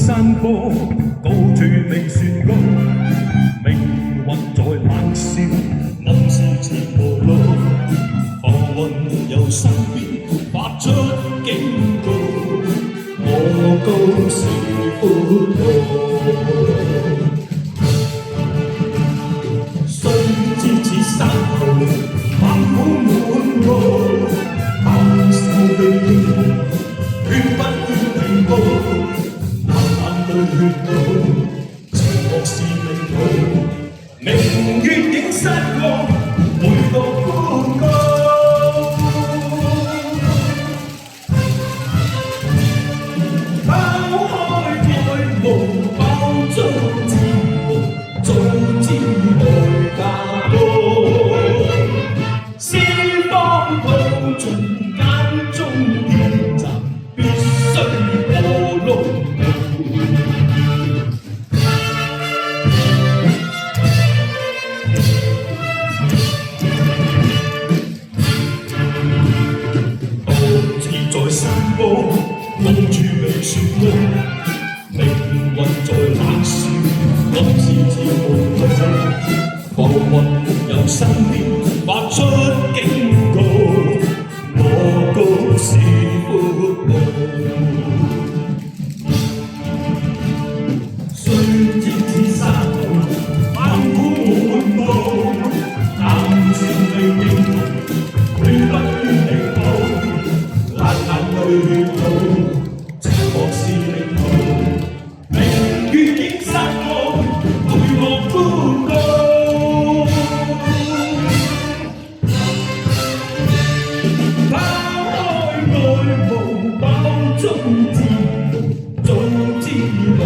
山坡，高處未算高，命運在冷笑，暗示前無路，浮雲由身邊發出警告，我高是闊路。雖知此山路猛虎滿路，但是未認同，決不要停步。眼淚血路，邪惡是命途，明月竟失望，回到枯乾。拋開愛慕，包裝自豪，早知愛嫁過，四方途從間中天擇，必須過路。在山坡，高處未算高，命運在冷笑，暗示似無路。浮雲由身邊發出警告，我高是闊路。雖知此山路猛虎滿布，但是未認同，決不願停步。血路，邪惡是命途，明月竟失望，回望枯乾。拋開愛慕，包裝自豪，早知愛